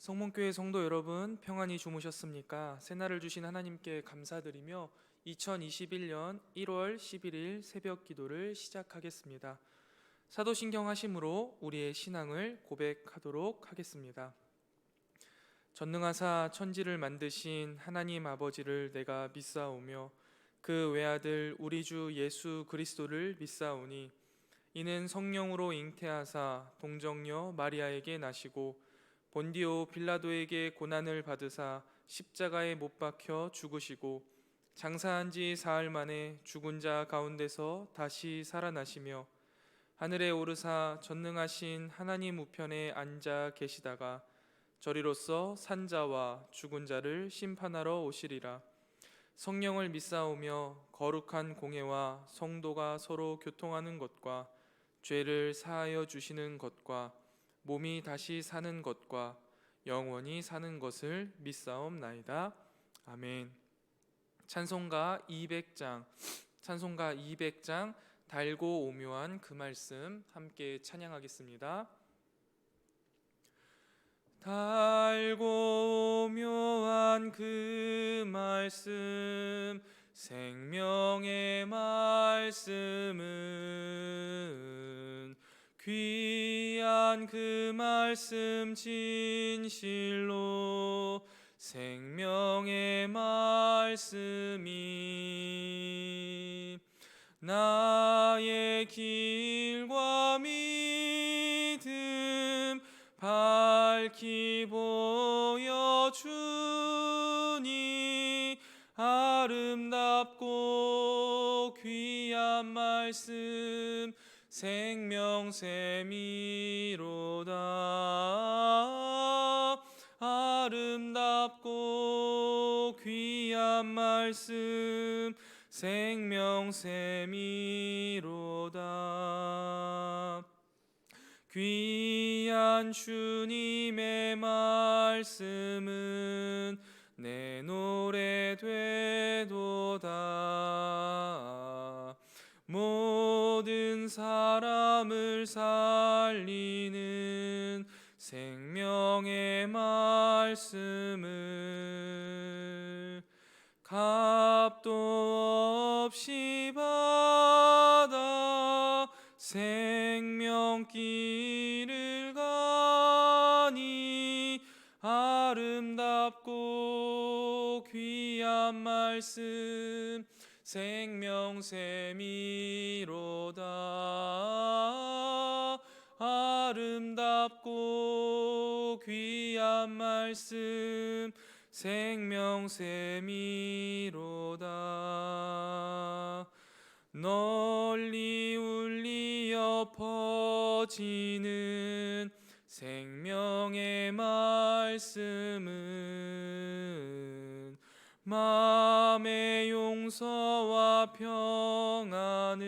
성문교회 성도 여러분, 평안히 주무셨습니까? 새날을 주신 하나님께 감사드리며 2021년 1월 11일 새벽 기도를 시작하겠습니다. 사도신경 하심으로 우리의 신앙을 고백하도록 하겠습니다. 전능하사 천지를 만드신 하나님 아버지를 내가 믿사오며 그 외아들 우리 주 예수 그리스도를 믿사오니 이는 성령으로 잉태하사 동정녀 마리아에게 나시고 본디오 빌라도에게 고난을 받으사 십자가에 못 박혀 죽으시고 장사한 지 사흘 만에 죽은 자 가운데서 다시 살아나시며 하늘에 오르사 전능하신 하나님 우편에 앉아 계시다가 저리로서 산자와 죽은 자를 심판하러 오시리라. 성령을 믿사오며 거룩한 공회와 성도가 서로 교통하는 것과 죄를 사하여 주시는 것과 몸이 다시 사는 것과 영원히 사는 것을 믿사옵나이다. 아멘. 찬송가 200장 달고 오묘한 그 말씀 함께 찬양하겠습니다. 달고 오묘한 그 말씀, 생명의 말씀은 귀한 그 말씀 진실로 생명의 말씀이 나의 길과 믿음 밝히 보여주니 아름답고 귀한 말씀 생명샘이로다. 아름답고 귀한 말씀 생명샘이로다. 귀한 주님의 말씀은 내 노래 되도다. 모든 사람을 살리는 생명의 말씀을 값도 없이 받아 생명길을 가니 아름답고 귀한 말씀 생명샘이로다. 아름답고 귀한 말씀 생명샘이로다. 널리 울리어 퍼지는 생명의 말씀은 마음의 용서와 평안을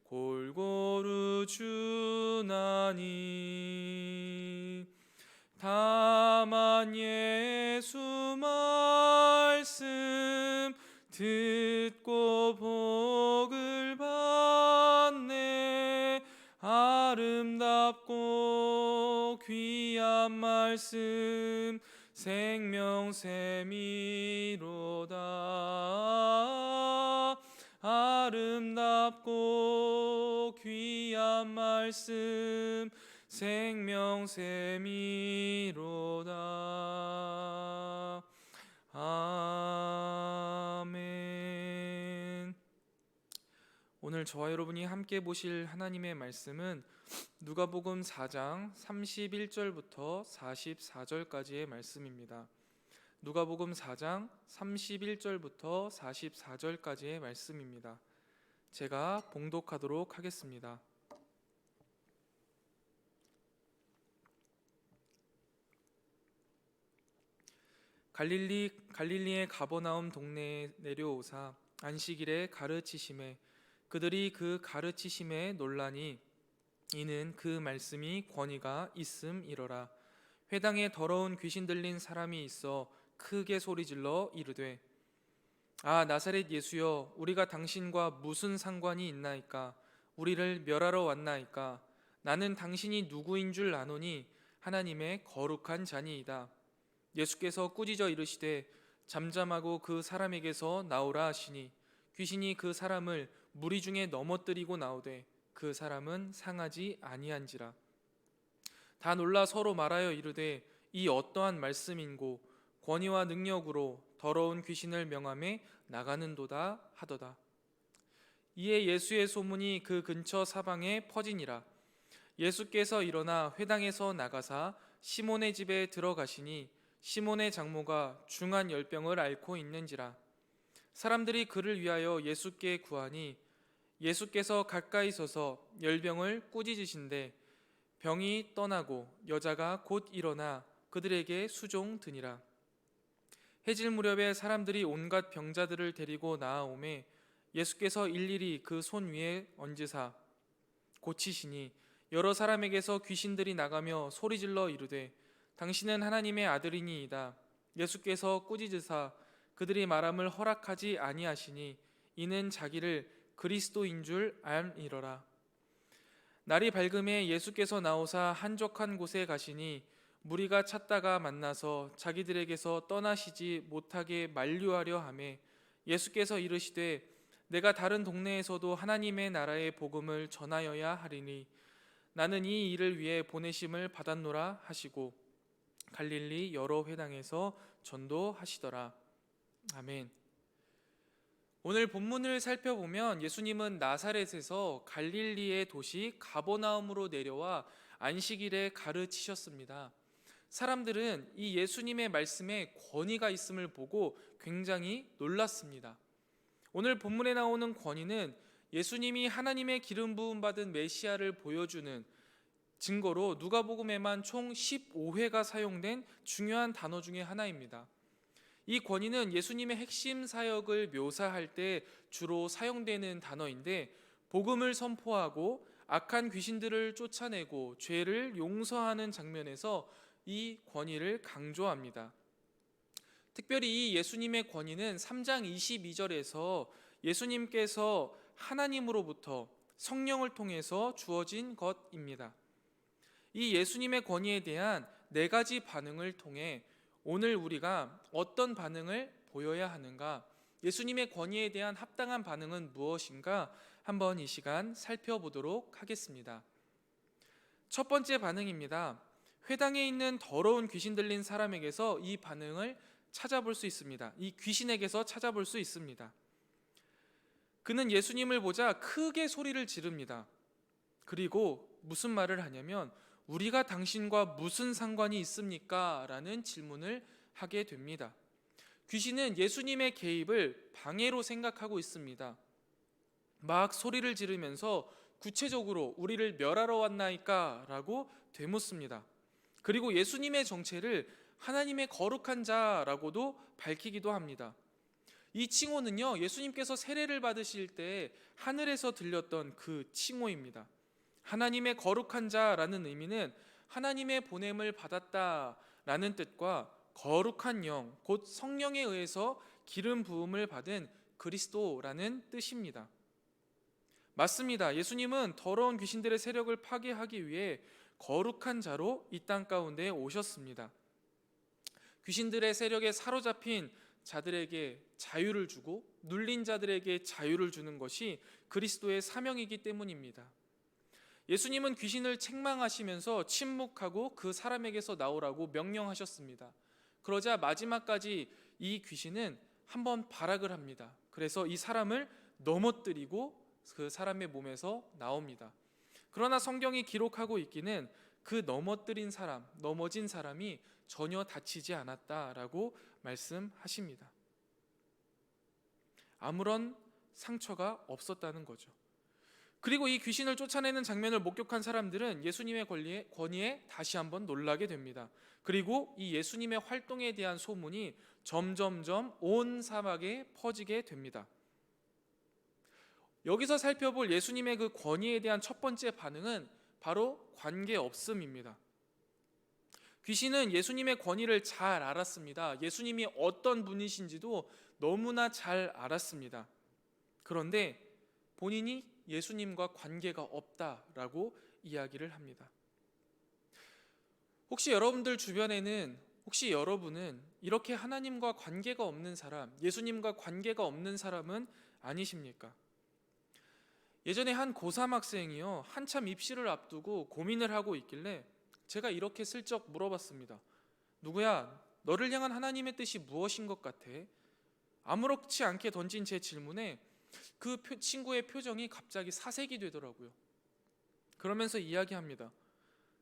골고루 주나니 다만 예수 말씀 듣고 복을 받네. 아름답고 귀한 말씀 생명샘이로다. 아름답고 귀한 말씀 생명샘이로다. 아멘. 오늘 저와 여러분이 함께 보실 하나님의 말씀은 누가복음 4장 31절부터 44절까지의 말씀입니다. 누가복음 4장 31절부터 44절까지의 말씀입니다. 제가 봉독하도록 하겠습니다. 갈릴리의 가버나움 동네에 내려오사 안식일에 가르치심에 그들이 그 가르치심에 놀라니 이는 그 말씀이 권위가 있음이러라. 회당에 더러운 귀신 들린 사람이 있어 크게 소리질러 이르되 아 나사렛 예수여, 우리가 당신과 무슨 상관이 있나이까? 우리를 멸하러 왔나이까? 나는 당신이 누구인 줄 아노니 하나님의 거룩한 자니이다. 예수께서 꾸짖어 이르시되 잠잠하고 그 사람에게서 나오라 하시니 귀신이 그 사람을 무리 중에 넘어뜨리고 나오되 그 사람은 상하지 아니한지라. 다 놀라 서로 말하여 이르되 이 어떠한 말씀인고 권위와 능력으로 더러운 귀신을 명함에 나가는도다 하더다. 이에 예수의 소문이 그 근처 사방에 퍼지니라. 예수께서 일어나 회당에서 나가사 시몬의 집에 들어가시니 시몬의 장모가 중한 열병을 앓고 있는지라. 사람들이 그를 위하여 예수께 구하니 예수께서 가까이 서서 열병을 꾸짖으신데 병이 떠나고 여자가 곧 일어나 그들에게 수종드니라. 해질 무렵에 사람들이 온갖 병자들을 데리고 나아오매 예수께서 일일이 그 손 위에 얹으사 고치시니 여러 사람에게서 귀신들이 나가며 소리질러 이르되 당신은 하나님의 아들이니이다. 예수께서 꾸짖으사 그들이 말함을 허락하지 아니하시니 이는 자기를 그리스도인 줄 알미러라. 날이 밝음에 예수께서 나오사 한적한 곳에 가시니 무리가 찾다가 만나서 자기들에게서 떠나시지 못하게 만류하려 하매 예수께서 이르시되 내가 다른 동네에서도 하나님의 나라의 복음을 전하여야 하리니 나는 이 일을 위해 보내심을 받았노라 하시고 갈릴리 여러 회당에서 전도하시더라. 아멘. 오늘 본문을 살펴보면 예수님은 나사렛에서 갈릴리의 도시 가버나움으로 내려와 안식일에 가르치셨습니다. 사람들은 이 예수님의 말씀에 권위가 있음을 보고 굉장히 놀랐습니다. 오늘 본문에 나오는 권위는 예수님이 하나님의 기름 부음 받은 메시아를 보여주는 증거로 누가복음에만 총 15회가 사용된 중요한 단어 중에 하나입니다. 이 권위는 예수님의 핵심 사역을 묘사할 때 주로 사용되는 단어인데 복음을 선포하고 악한 귀신들을 쫓아내고 죄를 용서하는 장면에서 이 권위를 강조합니다. 특별히 이 예수님의 권위는 3장 22절에서 예수님께서 하나님으로부터 성령을 통해서 주어진 것입니다. 이 예수님의 권위에 대한 네 가지 반응을 통해 오늘 우리가 어떤 반응을 보여야 하는가, 예수님의 권위에 대한 합당한 반응은 무엇인가 한번 이 시간 살펴보도록 하겠습니다. 첫 번째 반응입니다. 회당에 있는 더러운 귀신 들린 사람에게서 이 반응을 찾아볼 수 있습니다. 이 귀신에게서 찾아볼 수 있습니다. 그는 예수님을 보자 크게 소리를 지릅니다. 그리고 무슨 말을 하냐면 우리가 당신과 무슨 상관이 있습니까? 라는 질문을 하게 됩니다. 귀신은 예수님의 개입을 방해로 생각하고 있습니다. 막 소리를 지르면서 구체적으로 우리를 멸하러 왔나이까? 라고 되묻습니다. 그리고 예수님의 정체를 하나님의 거룩한 자라고도 밝히기도 합니다. 이 칭호는요, 예수님께서 세례를 받으실 때 하늘에서 들렸던 그 칭호입니다. 하나님의 거룩한 자라는 의미는 하나님의 보냄을 받았다라는 뜻과 거룩한 영, 곧 성령에 의해서 기름 부음을 받은 그리스도라는 뜻입니다. 맞습니다. 예수님은 더러운 귀신들의 세력을 파괴하기 위해 거룩한 자로 이 땅 가운데 오셨습니다. 귀신들의 세력에 사로잡힌 자들에게 자유를 주고 눌린 자들에게 자유를 주는 것이 그리스도의 사명이기 때문입니다. 예수님은 귀신을 책망하시면서 침묵하고 그 사람에게서 나오라고 명령하셨습니다. 그러자 마지막까지 이 귀신은 한번 발악을 합니다. 그래서 이 사람을 넘어뜨리고 그 사람의 몸에서 나옵니다. 그러나 성경이 기록하고 있기는 그 넘어뜨린 사람, 넘어진 사람이 전혀 다치지 않았다라고 말씀하십니다. 아무런 상처가 없었다는 거죠. 그리고 이 귀신을 쫓아내는 장면을 목격한 사람들은 예수님의 권위에 다시 한번 놀라게 됩니다. 그리고 이 예수님의 활동에 대한 소문이 점점점 온 사막에 퍼지게 됩니다. 여기서 살펴볼 예수님의 그 권위에 대한 첫 번째 반응은 바로 관계없음입니다. 귀신은 예수님의 권위를 잘 알았습니다. 예수님이 어떤 분이신지도 너무나 잘 알았습니다. 그런데 본인이 예수님과 관계가 없다라고 이야기를 합니다. 혹시 여러분들 주변에는 혹시 여러분은 이렇게 하나님과 관계가 없는 사람, 예수님과 관계가 없는 사람은 아니십니까? 예전에 한 고3 학생이요, 한참 입시를 앞두고 고민을 하고 있길래 제가 이렇게 슬쩍 물어봤습니다. 누구야, 너를 향한 하나님의 뜻이 무엇인 것 같아? 아무렇지 않게 던진 제 질문에 그 친구의 표정이 갑자기 사색이 되더라고요. 그러면서 이야기합니다.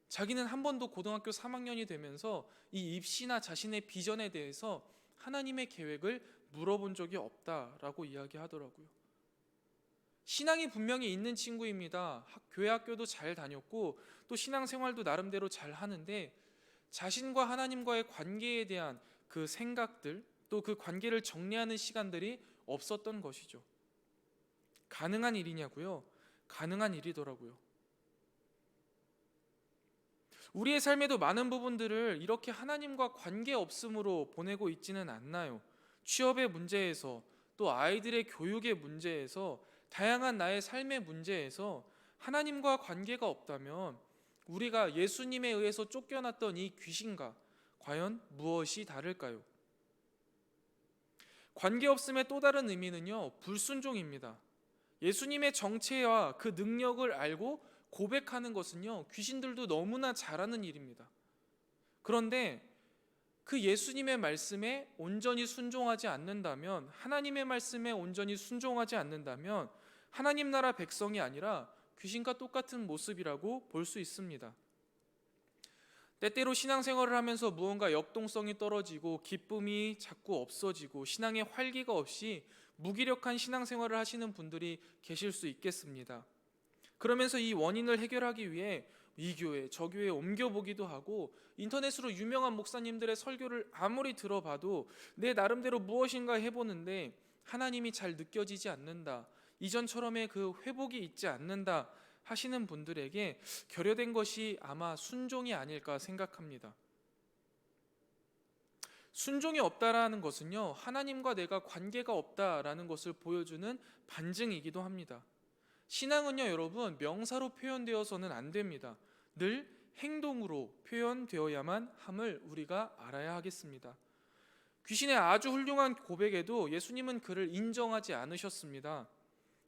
자기는 한 번도 고등학교 3학년이 되면서 이 입시나 자신의 비전에 대해서 하나님의 계획을 물어본 적이 없다라고 이야기하더라고요. 신앙이 분명히 있는 친구입니다. 교회 학교도 잘 다녔고 또 신앙생활도 나름대로 잘 하는데 자신과 하나님과의 관계에 대한 그 생각들, 또 그 관계를 정리하는 시간들이 없었던 것이죠. 가능한 일이냐고요? 가능한 일이더라고요. 우리의 삶에도 많은 부분들을 이렇게 하나님과 관계 없음으로 보내고 있지는 않나요? 취업의 문제에서, 또 아이들의 교육의 문제에서, 다양한 나의 삶의 문제에서 하나님과 관계가 없다면 우리가 예수님에 의해서 쫓겨났던 이 귀신과 과연 무엇이 다를까요? 관계 없음의 또 다른 의미는요, 불순종입니다. 예수님의 정체와 그 능력을 알고 고백하는 것은요, 귀신들도 너무나 잘하는 일입니다. 그런데 그 예수님의 말씀에 온전히 순종하지 않는다면, 하나님의 말씀에 온전히 순종하지 않는다면 하나님 나라 백성이 아니라 귀신과 똑같은 모습이라고 볼 수 있습니다. 때때로 신앙생활을 하면서 무언가 역동성이 떨어지고 기쁨이 자꾸 없어지고 신앙의 활기가 없이 무기력한 신앙생활을 하시는 분들이 계실 수 있겠습니다. 그러면서 이 원인을 해결하기 위해 이 교회, 저 교회에 옮겨보기도 하고 인터넷으로 유명한 목사님들의 설교를 아무리 들어봐도 내 나름대로 무엇인가 해보는데 하나님이 잘 느껴지지 않는다, 이전처럼의 그 회복이 있지 않는다 하시는 분들에게 결여된 것이 아마 순종이 아닐까 생각합니다. 순종이 없다라는 것은요, 하나님과 내가 관계가 없다라는 것을 보여주는 반증이기도 합니다. 신앙은요, 여러분, 명사로 표현되어서는 안 됩니다. 늘 행동으로 표현되어야만 함을 우리가 알아야 하겠습니다. 귀신의 아주 훌륭한 고백에도 예수님은 그를 인정하지 않으셨습니다.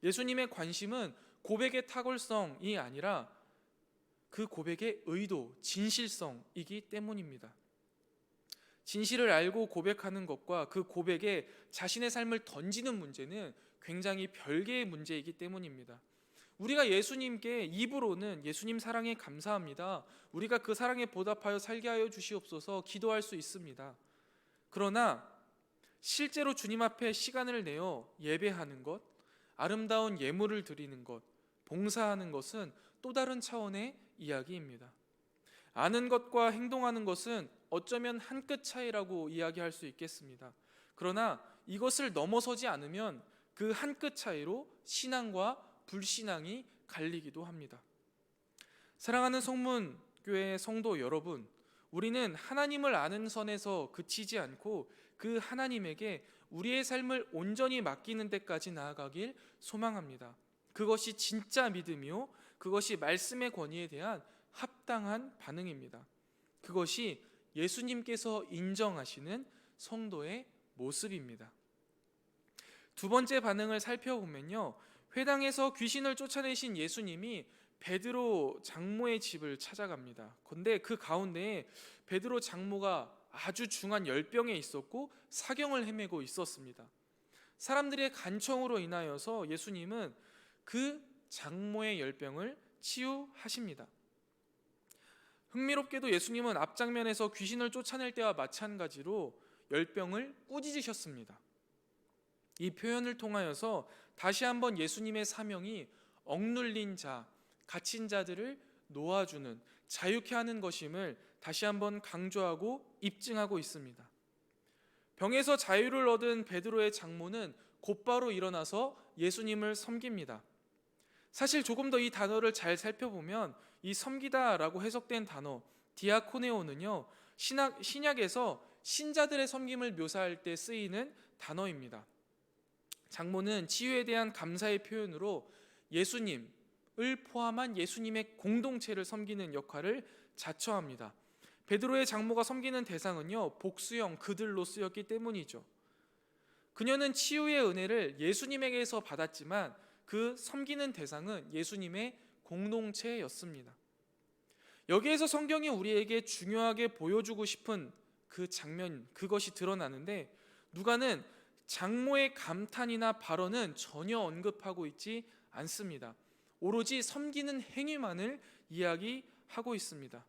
예수님의 관심은 고백의 탁월성이 아니라 그 고백의 의도, 진실성이기 때문입니다. 진실을 알고 고백하는 것과 그 고백에 자신의 삶을 던지는 문제는 굉장히 별개의 문제이기 때문입니다. 우리가 예수님께 입으로는 예수님 사랑에 감사합니다, 우리가 그 사랑에 보답하여 살게 하여 주시옵소서 기도할 수 있습니다. 그러나 실제로 주님 앞에 시간을 내어 예배하는 것, 아름다운 예물을 드리는 것, 봉사하는 것은 또 다른 차원의 이야기입니다. 아는 것과 행동하는 것은 어쩌면 한 끗 차이라고 이야기할 수 있겠습니다. 그러나 이것을 넘어서지 않으면 그 한 끗 차이로 신앙과 불신앙이 갈리기도 합니다. 사랑하는 성문교회 성도 여러분, 우리는 하나님을 아는 선에서 그치지 않고 그 하나님에게 우리의 삶을 온전히 맡기는 데까지 나아가길 소망합니다. 그것이 진짜 믿음이요, 그것이 말씀의 권위에 대한 합당한 반응입니다. 그것이 예수님께서 인정하시는 성도의 모습입니다. 두 번째 반응을 살펴보면요, 회당에서 귀신을 쫓아내신 예수님이 베드로 장모의 집을 찾아갑니다. 그런데 그 가운데에 베드로 장모가 아주 중한 열병에 있었고 사경을 헤매고 있었습니다. 사람들의 간청으로 인하여서 예수님은 그 장모의 열병을 치유하십니다. 흥미롭게도 예수님은 앞장면에서 귀신을 쫓아낼 때와 마찬가지로 열병을 꾸짖으셨습니다. 이 표현을 통하여서 다시 한번 예수님의 사명이 억눌린 자, 갇힌 자들을 놓아주는, 자유케 하는 것임을 다시 한번 강조하고 입증하고 있습니다. 병에서 자유를 얻은 베드로의 장모는 곧바로 일어나서 예수님을 섬깁니다. 사실 조금 더 이 단어를 잘 살펴보면 이 섬기다라고 해석된 단어 디아코네오는요, 신약에서 신자들의 섬김을 묘사할 때 쓰이는 단어입니다. 장모는 치유에 대한 감사의 표현으로 예수님을 포함한 예수님의 공동체를 섬기는 역할을 자처합니다. 베드로의 장모가 섬기는 대상은요, 복수형 그들로 쓰였기 때문이죠. 그녀는 치유의 은혜를 예수님에게서 받았지만 그 섬기는 대상은 예수님의 공동체였습니다. 여기에서 성경이 우리에게 중요하게 보여주고 싶은 그 장면, 그것이 드러나는데, 누가는 장모의 감탄이나 발언은 전혀 언급하고 있지 않습니다. 오로지 섬기는 행위만을 이야기하고 있습니다.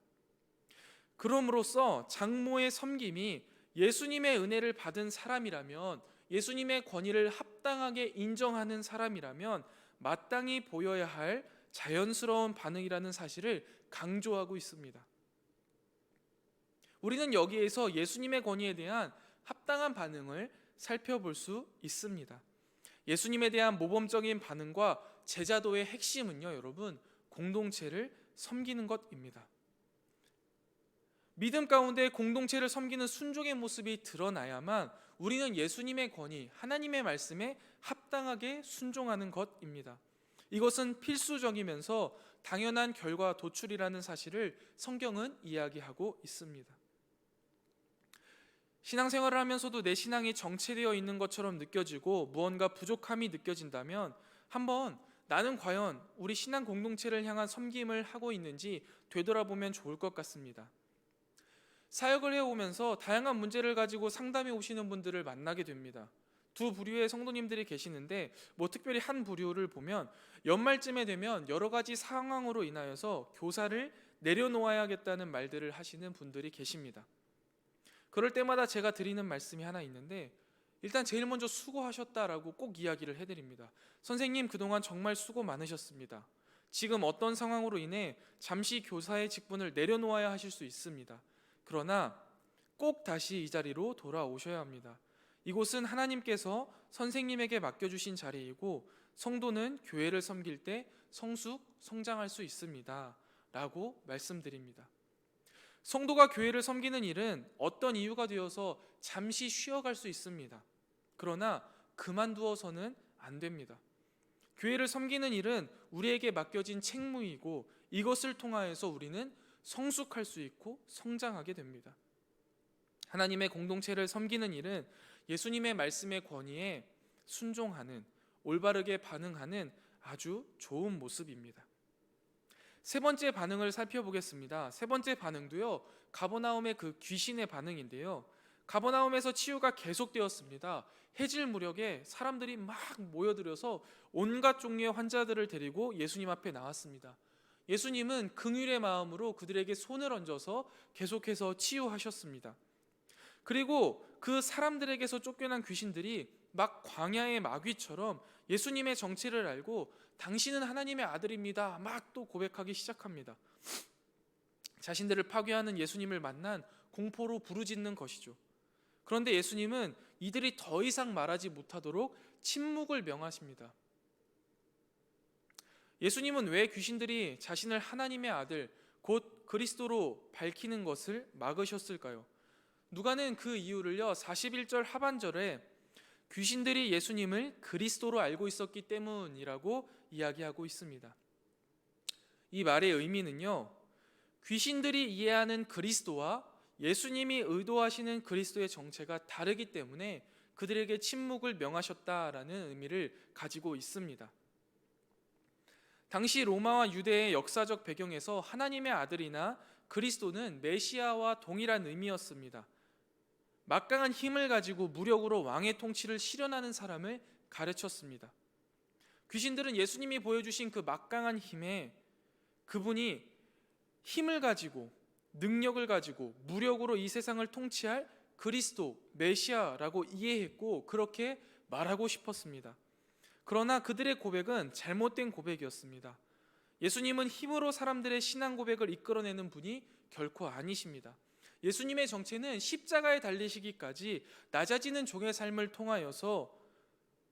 그럼으로써 장모의 섬김이 예수님의 은혜를 받은 사람이라면, 예수님의 권위를 합당하게 인정하는 사람이라면 마땅히 보여야 할 자연스러운 반응이라는 사실을 강조하고 있습니다. 우리는 여기에서 예수님의 권위에 대한 합당한 반응을 살펴볼 수 있습니다. 예수님에 대한 모범적인 반응과 제자도의 핵심은요, 여러분, 공동체를 섬기는 것입니다. 믿음 가운데 공동체를 섬기는 순종의 모습이 드러나야만 우리는 예수님의 권위, 하나님의 말씀에 합당하게 순종하는 것입니다. 이것은 필수적이면서 당연한 결과 도출이라는 사실을 성경은 이야기하고 있습니다. 신앙생활을 하면서도 내 신앙이 정체되어 있는 것처럼 느껴지고 무언가 부족함이 느껴진다면 한번 나는 과연 우리 신앙 공동체를 향한 섬김을 하고 있는지 되돌아보면 좋을 것 같습니다. 사역을 해오면서 다양한 문제를 가지고 상담해 오시는 분들을 만나게 됩니다. 두 부류의 성도님들이 계시는데 특별히 한 부류를 보면 연말쯤에 되면 여러 가지 상황으로 인하여서 교사를 내려놓아야겠다는 말들을 하시는 분들이 계십니다. 그럴 때마다 제가 드리는 말씀이 하나 있는데, 일단 제일 먼저 수고하셨다라고 꼭 이야기를 해드립니다. 선생님, 그동안 정말 수고 많으셨습니다. 지금 어떤 상황으로 인해 잠시 교사의 직분을 내려놓아야 하실 수 있습니다. 그러나 꼭 다시 이 자리로 돌아오셔야 합니다. 이곳은 하나님께서 선생님에게 맡겨주신 자리이고 성도는 교회를 섬길 때 성장할 수 있습니다 라고 말씀드립니다. 성도가 교회를 섬기는 일은 어떤 이유가 되어서 잠시 쉬어갈 수 있습니다. 그러나 그만두어서는 안 됩니다. 교회를 섬기는 일은 우리에게 맡겨진 책무이고 이것을 통하여서 우리는 성숙할 수 있고 성장하게 됩니다. 하나님의 공동체를 섬기는 일은 예수님의 말씀의 권위에 순종하는, 올바르게 반응하는 아주 좋은 모습입니다. 세 번째 반응을 살펴보겠습니다. 세 번째 반응도요, 가버나움의 그 귀신의 반응인데요. 가버나움에서 치유가 계속되었습니다. 해질 무렵에 사람들이 막 모여들어서 온갖 종류의 환자들을 데리고 예수님 앞에 나왔습니다. 예수님은 긍휼의 마음으로 그들에게 손을 얹어서 계속해서 치유하셨습니다. 그리고 그 사람들에게서 쫓겨난 귀신들이 막 광야의 마귀처럼 예수님의 정체를 알고 당신은 하나님의 아들입니다 막 또 고백하기 시작합니다. 자신들을 파괴하는 예수님을 만난 공포로 부르짖는 것이죠. 그런데 예수님은 이들이 더 이상 말하지 못하도록 침묵을 명하십니다. 예수님은 왜 귀신들이 자신을 하나님의 아들 곧 그리스도로 밝히는 것을 막으셨을까요? 누가는 그 이유를요 41절 하반절에 귀신들이 예수님을 그리스도로 알고 있었기 때문이라고 이야기하고 있습니다. 이 말의 의미는요, 귀신들이 이해하는 그리스도와 예수님이 의도하시는 그리스도의 정체가 다르기 때문에 그들에게 침묵을 명하셨다라는 의미를 가지고 있습니다. 당시 로마와 유대의 역사적 배경에서 하나님의 아들이나 그리스도는 메시아와 동일한 의미였습니다. 막강한 힘을 가지고 무력으로 왕의 통치를 실현하는 사람을 가르쳤습니다. 귀신들은 예수님이 보여주신 그 막강한 힘에 그분이 힘을 가지고 능력을 가지고 무력으로 이 세상을 통치할 그리스도, 메시아라고 이해했고 그렇게 말하고 싶었습니다. 그러나 그들의 고백은 잘못된 고백이었습니다. 예수님은 힘으로 사람들의 신앙 고백을 이끌어내는 분이 결코 아니십니다. 예수님의 정체는 십자가에 달리시기까지 낮아지는 종의 삶을 통하여서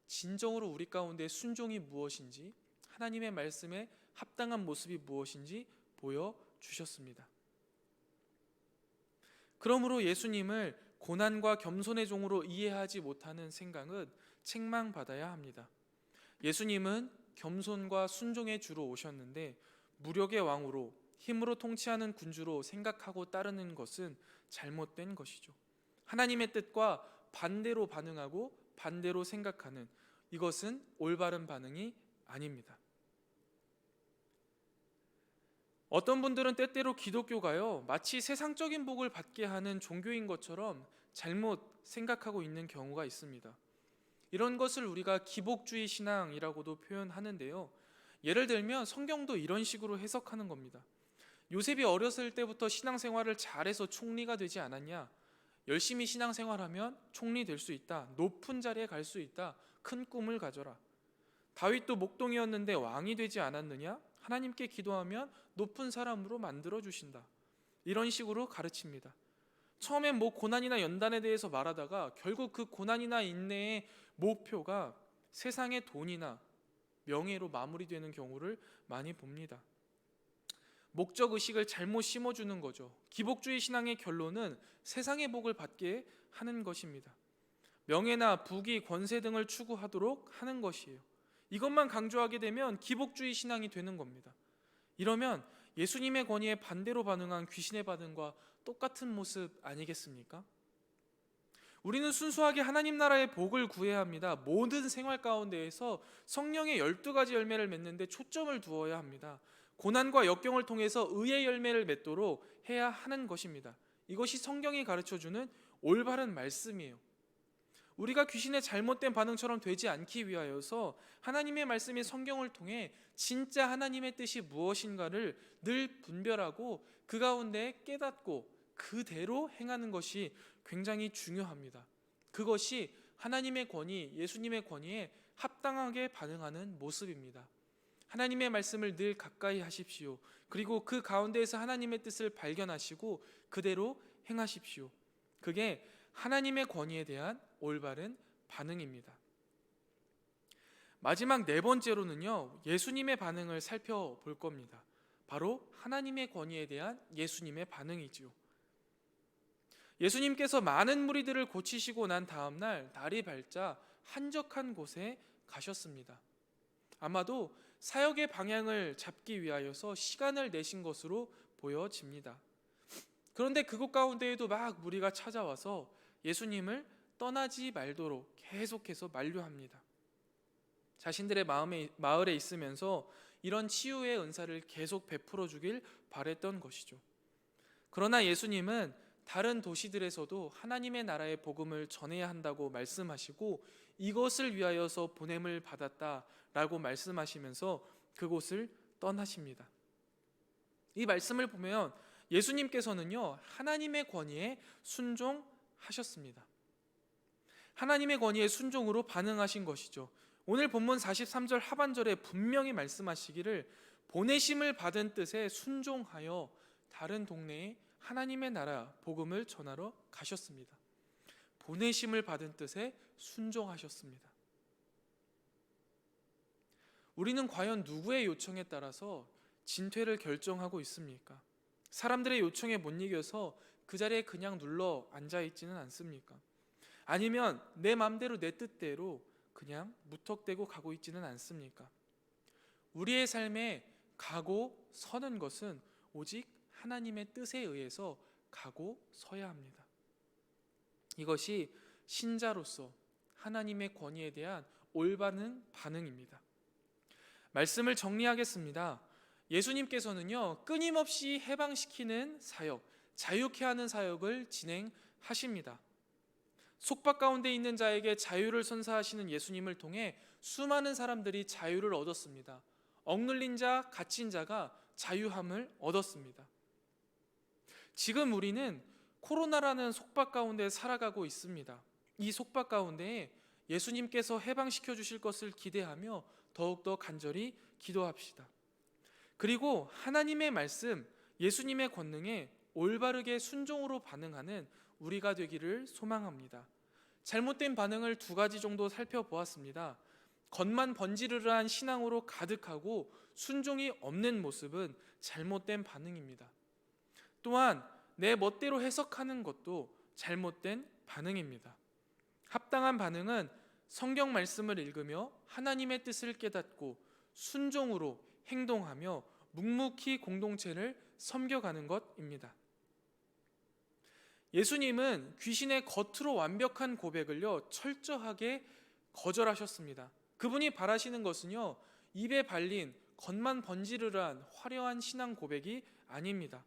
진정으로 우리 가운데 순종이 무엇인지, 하나님의 말씀에 합당한 모습이 무엇인지 보여주셨습니다. 그러므로 예수님을 고난과 겸손의 종으로 이해하지 못하는 생각은 책망받아야 합니다. 예수님은 겸손과 순종의 주로 오셨는데 무력의 왕으로 힘으로 통치하는 군주로 생각하고 따르는 것은 잘못된 것이죠. 하나님의 뜻과 반대로 반응하고 반대로 생각하는 이것은 올바른 반응이 아닙니다. 어떤 분들은 때때로 기독교가요, 마치 세상적인 복을 받게 하는 종교인 것처럼 잘못 생각하고 있는 경우가 있습니다. 이런 것을 우리가 기복주의 신앙이라고도 표현하는데요. 예를 들면 성경도 이런 식으로 해석하는 겁니다. 요셉이 어렸을 때부터 신앙생활을 잘해서 총리가 되지 않았냐? 열심히 신앙생활하면 총리 될 수 있다. 높은 자리에 갈 수 있다. 큰 꿈을 가져라. 다윗도 목동이었는데 왕이 되지 않았느냐? 하나님께 기도하면 높은 사람으로 만들어 주신다. 이런 식으로 가르칩니다. 처음엔 고난이나 연단에 대해서 말하다가 결국 그 고난이나 인내의 목표가 세상의 돈이나 명예로 마무리되는 경우를 많이 봅니다. 목적 의식을 잘못 심어주는 거죠. 기복주의 신앙의 결론은 세상의 복을 받게 하는 것입니다. 명예나 부귀, 권세 등을 추구하도록 하는 것이에요. 이것만 강조하게 되면 기복주의 신앙이 되는 겁니다. 이러면 예수님의 권위에 반대로 반응한 귀신의 반응과 똑같은 모습 아니겠습니까? 우리는 순수하게 하나님 나라의 복을 구해야 합니다. 모든 생활 가운데에서 성령의 12가지 열매를 맺는데 초점을 두어야 합니다. 고난과 역경을 통해서 의의 열매를 맺도록 해야 하는 것입니다. 이것이 성경이 가르쳐주는 올바른 말씀이에요. 우리가 귀신의 잘못된 반응처럼 되지 않기 위하여서 하나님의 말씀이 성경을 통해 진짜 하나님의 뜻이 무엇인가를 늘 분별하고 그 가운데 깨닫고 그대로 행하는 것이 굉장히 중요합니다. 그것이 하나님의 권위, 예수님의 권위에 합당하게 반응하는 모습입니다. 하나님의 말씀을 늘 가까이 하십시오. 그리고 그 가운데에서 하나님의 뜻을 발견하시고 그대로 행하십시오. 그게 하나님의 권위에 대한 올바른 반응입니다. 마지막 네 번째로는요, 예수님의 반응을 살펴볼 겁니다. 바로 하나님의 권위에 대한 예수님의 반응이지요. 예수님께서 많은 무리들을 고치시고 난 다음 날 날이 밝자 한적한 곳에 가셨습니다. 아마도 사역의 방향을 잡기 위하여서 시간을 내신 것으로 보여집니다. 그런데 그곳 가운데에도 막 무리가 찾아와서 예수님을 떠나지 말도록 계속해서 만류합니다. 자신들의 마을에 있으면서 이런 치유의 은사를 계속 베풀어 주길 바랬던 것이죠. 그러나 예수님은 다른 도시들에서도 하나님의 나라의 복음을 전해야 한다고 말씀하시고 이것을 위하여서 보냄을 받았다라고 말씀하시면서 그곳을 떠나십니다. 이 말씀을 보면 예수님께서는요, 하나님의 권위에 순종하셨습니다. 하나님의 권위에 순종으로 반응하신 것이죠. 오늘 본문 43절 하반절에 분명히 말씀하시기를 보내심을 받은 뜻에 순종하여 다른 동네에 하나님의 나라 복음을 전하러 가셨습니다. 보내심을 받은 뜻에 순종하셨습니다. 우리는 과연 누구의 요청에 따라서 진퇴를 결정하고 있습니까? 사람들의 요청에 못 이겨서 그 자리에 그냥 눌러 앉아 있지는 않습니까? 아니면 내 마음대로 내 뜻대로 그냥 무턱대고 가고 있지는 않습니까? 우리의 삶에 가고 서는 것은 오직 하나님의 뜻에 의해서 가고 서야 합니다. 이것이 신자로서 하나님의 권위에 대한 올바른 반응입니다. 말씀을 정리하겠습니다. 예수님께서는요, 끊임없이 해방시키는 사역, 자유케 하는 사역을 진행하십니다. 속박 가운데 있는 자에게 자유를 선사하시는 예수님을 통해 수많은 사람들이 자유를 얻었습니다. 억눌린 자, 갇힌 자가 자유함을 얻었습니다. 지금 우리는 코로나라는 속박 가운데 살아가고 있습니다. 이 속박 가운데 예수님께서 해방시켜 주실 것을 기대하며 더욱더 간절히 기도합시다. 그리고 하나님의 말씀, 예수님의 권능에 올바르게 순종으로 반응하는 우리가 되기를 소망합니다. 잘못된 반응을 두 가지 정도 살펴보았습니다. 겉만 번지르르한 신앙으로 가득하고 순종이 없는 모습은 잘못된 반응입니다. 또한 내 멋대로 해석하는 것도 잘못된 반응입니다. 합당한 반응은 성경 말씀을 읽으며 하나님의 뜻을 깨닫고 순종으로 행동하며 묵묵히 공동체를 섬겨가는 것입니다. 예수님은 귀신의 겉으로 완벽한 고백을요 철저하게 거절하셨습니다. 그분이 바라시는 것은요 입에 발린 겉만 번지르르한 화려한 신앙 고백이 아닙니다.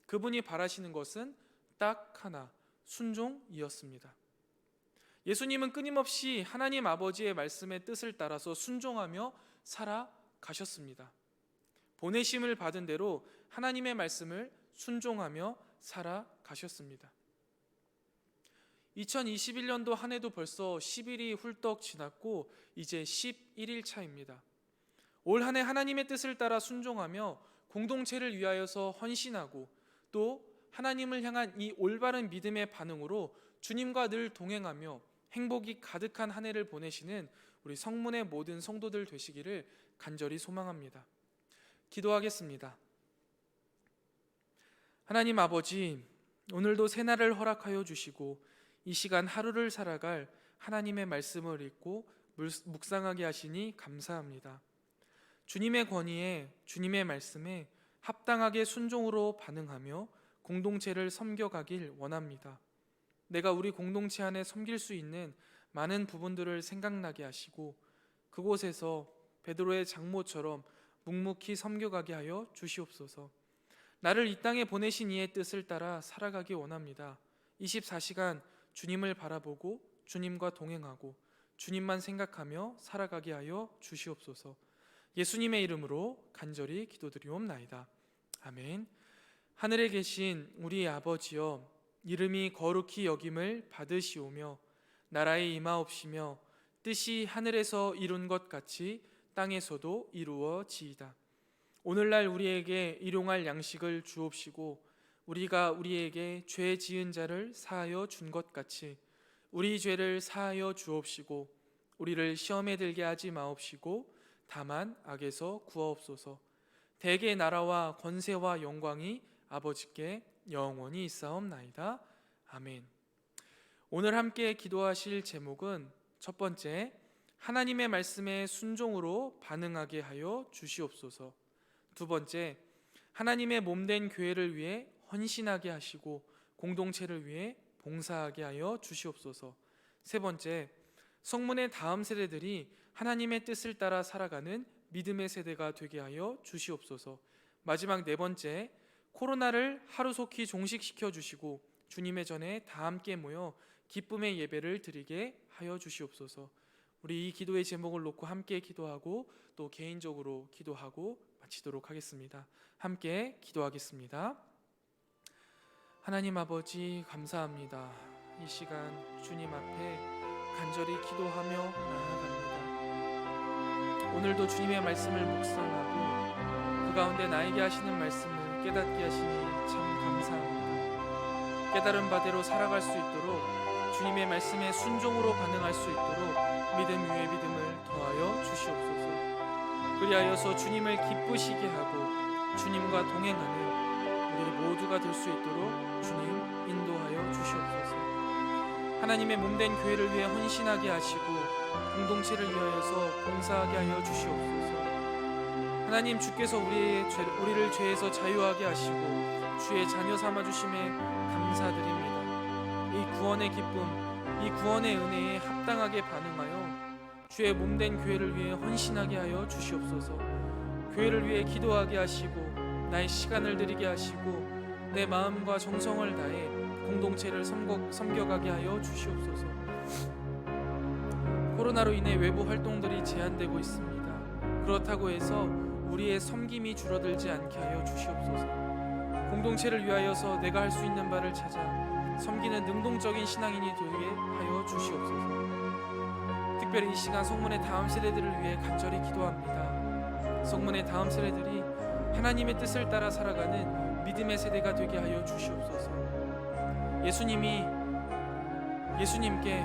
그분이 바라시는 것은 딱 하나, 순종이었습니다. 예수님은 끊임없이 하나님 아버지의 말씀의 뜻을 따라서 순종하며 살아가셨습니다. 보내심을 받은 대로 하나님의 말씀을 순종하며 살아가셨습니다. 2021년도 한 해도 벌써 10일이 훌떡 지났고 이제 11일 차입니다. 올 한 해 하나님의 뜻을 따라 순종하며 공동체를 위하여서 헌신하고 또 하나님을 향한 이 올바른 믿음의 반응으로 주님과 늘 동행하며 행복이 가득한 한 해를 보내시는 우리 성문의 모든 성도들 되시기를 간절히 소망합니다. 기도하겠습니다. 하나님 아버지, 오늘도 새날을 허락하여 주시고 이 시간 하루를 살아갈 하나님의 말씀을 읽고 묵상하게 하시니 감사합니다. 주님의 권위에, 주님의 말씀에 합당하게 순종으로 반응하며 공동체를 섬겨가길 원합니다. 내가 우리 공동체 안에 섬길 수 있는 많은 부분들을 생각나게 하시고 그곳에서 베드로의 장모처럼 묵묵히 섬겨가게 하여 주시옵소서. 나를 이 땅에 보내신 이의 뜻을 따라 살아가기 원합니다. 24시간 주님을 바라보고 주님과 동행하고 주님만 생각하며 살아가게 하여 주시옵소서. 예수님의 이름으로 간절히 기도드리옵나이다. 아멘. 하늘에 계신 우리 아버지여, 이름이 거룩히 여김을 받으시오며 나라의 임하옵시며 뜻이 하늘에서 이룬 것 같이 땅에서도 이루어지이다. 오늘날 우리에게 일용할 양식을 주옵시고 우리가 우리에게 죄 지은 자를 사하여 준 것 같이 우리 죄를 사하여 주옵시고 우리를 시험에 들게 하지 마옵시고 다만 악에서 구하옵소서. 대개 나라와 권세와 영광이 아버지께 영원히 있사옵나이다. 아멘. 오늘 함께 기도하실 제목은 첫 번째, 하나님의 말씀에 순종으로 반응하게 하여 주시옵소서. 두 번째, 하나님의 몸된 교회를 위해 헌신하게 하시고 공동체를 위해 봉사하게 하여 주시옵소서. 세 번째, 성문의 다음 세대들이 하나님의 뜻을 따라 살아가는 믿음의 세대가 되게 하여 주시옵소서. 마지막 네 번째, 코로나를 하루속히 종식시켜 주시고 주님의 전에 다 함께 모여 기쁨의 예배를 드리게 하여 주시옵소서. 우리 이 기도의 제목을 놓고 함께 기도하고 또 개인적으로 기도하고 마치도록 하겠습니다. 함께 기도하겠습니다. 하나님 아버지, 감사합니다. 이 시간 주님 앞에 간절히 기도하며 나아갑니다. 오늘도 주님의 말씀을 묵상하고 그 가운데 나에게 하시는 말씀을 깨닫게 하시니 참 감사합니다. 깨달은 바대로 살아갈 수 있도록 주님의 말씀에 순종으로 반응할 수 있도록 믿음 위에 믿음을 더하여 주시옵소서. 그리하여서 주님을 기쁘시게 하고 주님과 동행하는 우리 모두가 될 수 있도록 주님 인도하여 주시옵소서. 하나님의 몸된 교회를 위해 헌신하게 하시고 공동체를 위하여서 봉사하게 하여 주시옵소서. 하나님, 주께서 우리를 죄에서 자유하게 하시고 주의 자녀 삼아 주심에 감사드립니다. 이 구원의 기쁨, 이 구원의 은혜에 합당하게 반응하여 주의 몸된 교회를 위해 헌신하게 하여 주시옵소서. 교회를 위해 기도하게 하시고 나의 시간을 드리게 하시고 내 마음과 정성을 다해 공동체를 섬겨가게 하여 주시옵소서. 코로나로 인해 외부 활동들이 제한되고 있습니다. 그렇다고 해서 우리의 섬김이 줄어들지 않게 하여 주시옵소서. 공동체를 위하여서 내가 할 수 있는 바를 찾아 섬기는 능동적인 신앙인이 되게 하여 주시옵소서. 특별히 이 시간 성문의 다음 세대들을 위해 간절히 기도합니다. 성문의 다음 세대들이 하나님의 뜻을 따라 살아가는 믿음의 세대가 되게 하여 주시옵소서. 예수님께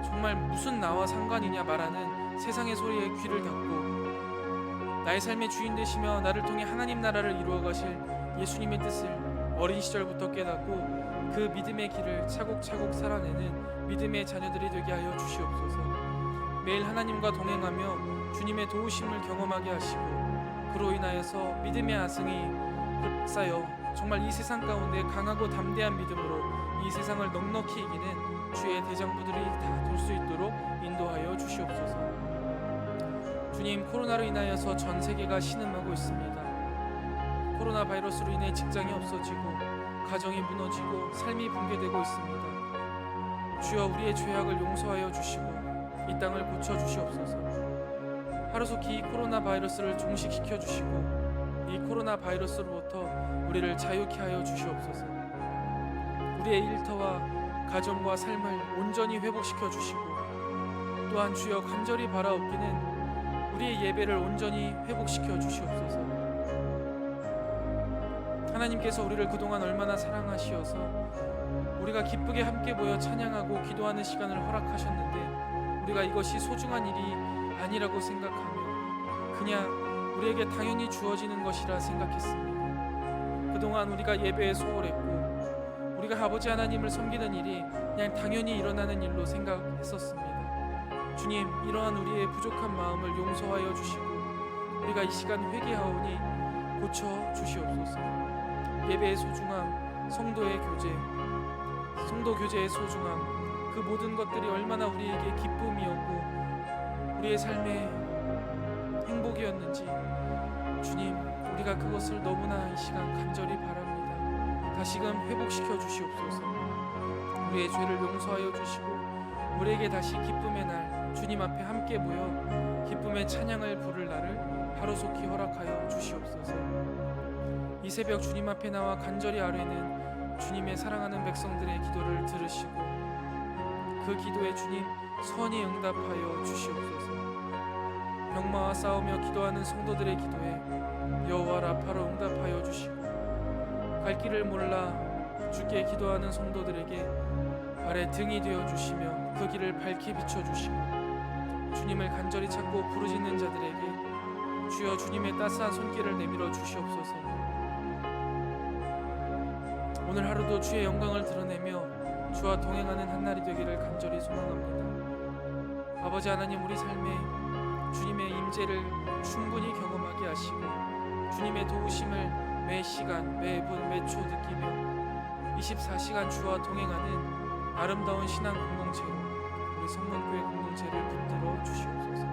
정말 무슨 나와 상관이냐 말하는 세상의 소리에 귀를 닫고 나의 삶의 주인 되시며 나를 통해 하나님 나라를 이루어 가실 예수님의 뜻을 어린 시절부터 깨닫고 그 믿음의 길을 차곡차곡 살아내는 믿음의 자녀들이 되게 하여 주시옵소서. 매일 하나님과 동행하며 주님의 도우심을 경험하게 하시고 그로 인하여서 믿음의 아승이 쌓여 정말 이 세상 가운데 강하고 담대한 믿음으로 이 세상을 넉넉히 이기는 주의 대장부들이 다 돌 수 있도록 인도하여 주시옵소서. 주님, 코로나로 인하여서 전 세계가 신음하고 있습니다. 코로나 바이러스로 인해 직장이 없어지고 가정이 무너지고 삶이 붕괴되고 있습니다. 주여, 우리의 죄악을 용서하여 주시고 이 땅을 고쳐 주시옵소서. 하루속히 이 코로나 바이러스를 종식시켜 주시고 이 코로나 바이러스로부터 우리를 자유케 하여 주시옵소서. 우리의 일터와 가정과 삶을 온전히 회복시켜 주시고 또한 주여 간절히 바라옵기는 우리의 예배를 온전히 회복시켜 주시옵소서. 하나님께서 우리를 그동안 얼마나 사랑하시어서 우리가 기쁘게 함께 모여 찬양하고 기도하는 시간을 허락하셨는데 우리가 이것이 소중한 일이 아니라고 생각하며 그냥 우리에게 당연히 주어지는 것이라 생각했습니다. 그동안 우리가 예배에 소홀했고 우리가 아버지 하나님을 섬기는 일이 그냥 당연히 일어나는 일로 생각했었습니다. 주님, 이러한 우리의 부족한 마음을 용서하여 주시고 우리가 이 시간 회개하오니 고쳐 주시옵소서. 예배의 소중함, 성도의 교제, 성도 교제의 소중함, 그 모든 것들이 얼마나 우리에게 기쁨이었고 우리의 삶의 행복이었는지 주님, 우리가 그것을 너무나 이 시간 간절히 바랍니다. 다시금 회복시켜 주시옵소서. 우리의 죄를 용서하여 주시고 우리에게 다시 기쁨의 날 주님 앞에 함께 모여 기쁨의 찬양을 부를 날을 하루속히 허락하여 주시옵소서. 이 새벽 주님 앞에 나와 간절히 아뢰는 주님의 사랑하는 백성들의 기도를 들으시고 그 기도에 주님 선히 응답하여 주시옵소서. 병마와 싸우며 기도하는 성도들의 기도에 여호와 라파로 응답하여 주시고 갈 길을 몰라 주께 기도하는 성도들에게 발에 등이 되어 주시며 그 길을 밝히 비춰 주시고 주님을 간절히 찾고 부르짖는 자들에게 주여 주님의 따스한 손길을 내밀어 주시옵소서. 오늘 하루도 주의 영광을 드러내며 주와 동행하는 한날이 되기를 간절히 소망합니다. 아버지 하나님, 우리 삶에 주님의 임재를 충분히 경험하게 하시고 주님의 도우심을 매 시간, 매 분, 매 초 느끼며 24시간 주와 동행하는 아름다운 신앙 공동체로 우리 성문교회 공동체를 붙들어 주시옵소서.